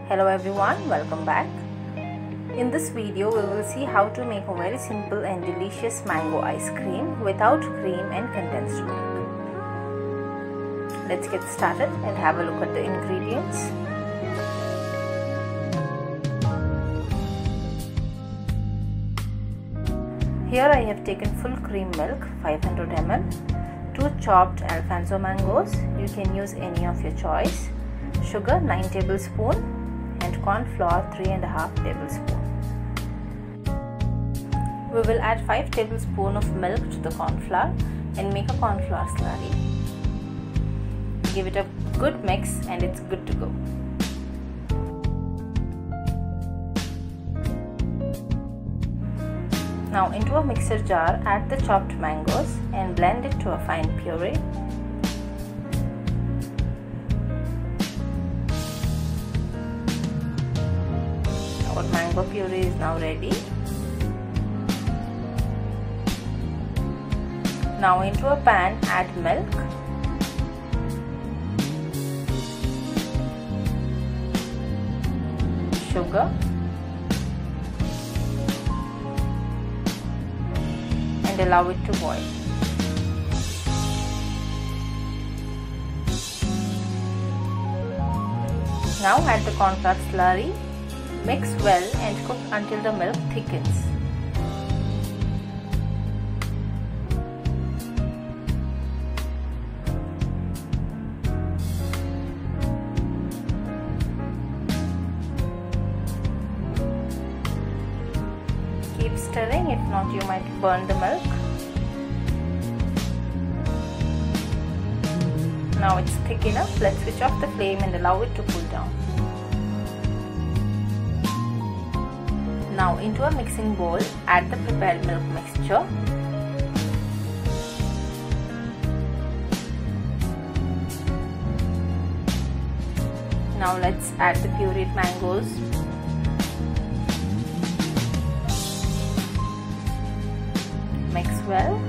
Hello everyone, welcome back. In this video we will see how to make a very simple and delicious mango ice cream without cream and condensed milk. Let's get started and have a look at the ingredients. Here I have taken full cream milk 500 ml, 2 chopped Alfonso mangoes, you can use any of your choice, sugar 9 tablespoons and corn flour 3.5 tablespoons. We will add 5 tablespoons of milk to the corn flour and make a corn flour slurry. Give it a good mix and it's good to go. Now into a mixer jar add the chopped mangoes and blend it to a fine puree. Our mango puree is now ready. Now into a pan add milk, sugar, and allow it to boil. Now add the corn flour slurry, mix well and cook until the milk thickens. Keep stirring, if not you might burn the milk. Now it's thick enough, let's switch off the flame and allow it to cool down. Now into a mixing bowl add the prepared milk mixture. Now let's add the pureed mangoes. Mix well.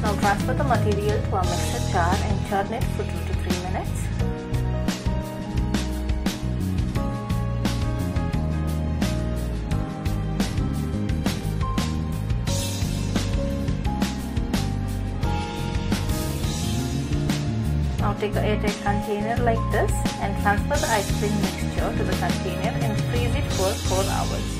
Now transfer the material to a mixer jar and churn it for 2 to 3 minutes. Now take an airtight container like this and transfer the ice cream mixture to the container and freeze it for 4 hours.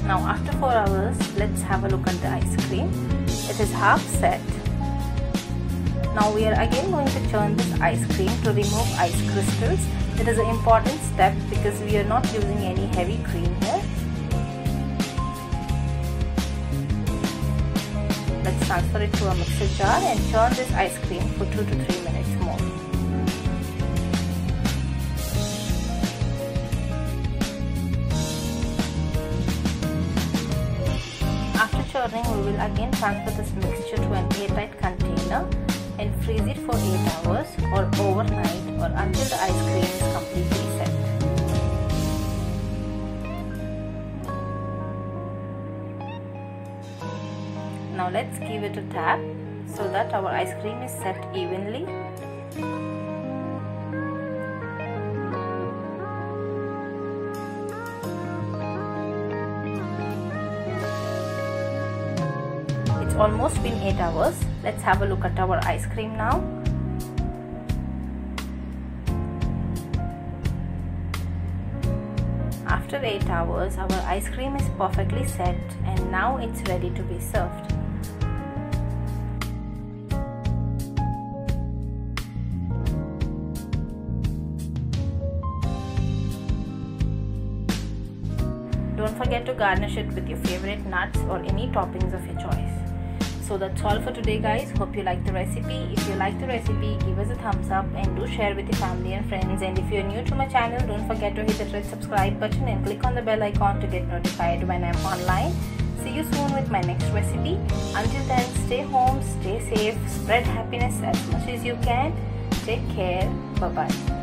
Now after 4 hours, let's have a look at the ice cream. It is half set. Now we are again going to churn this ice cream to remove ice crystals. It is an important step because we are not using any heavy cream here. Let's transfer it to a mixer jar and churn this ice cream for 2 to 3 minutes more. After churning, we will again transfer this mixture to an airtight container and freeze it for 8 hours or overnight or until the ice cream is completely set. Now let's give it a tap so that our ice cream is set evenly. It's almost been 8 hours. Let's have a look at our ice cream now. After 8 hours, our ice cream is perfectly set and now it's ready to be served. Don't forget to garnish it with your favorite nuts or any toppings of your choice. So that's all for today guys. Hope you like the recipe. If you like the recipe, give us a thumbs up and do share with your family and friends. And if you're new to my channel, don't forget to hit the red subscribe button and click on the bell icon to get notified when I'm online. See you soon with my next recipe. Until then, stay home, stay safe, spread happiness as much as you can. Take care. Bye bye.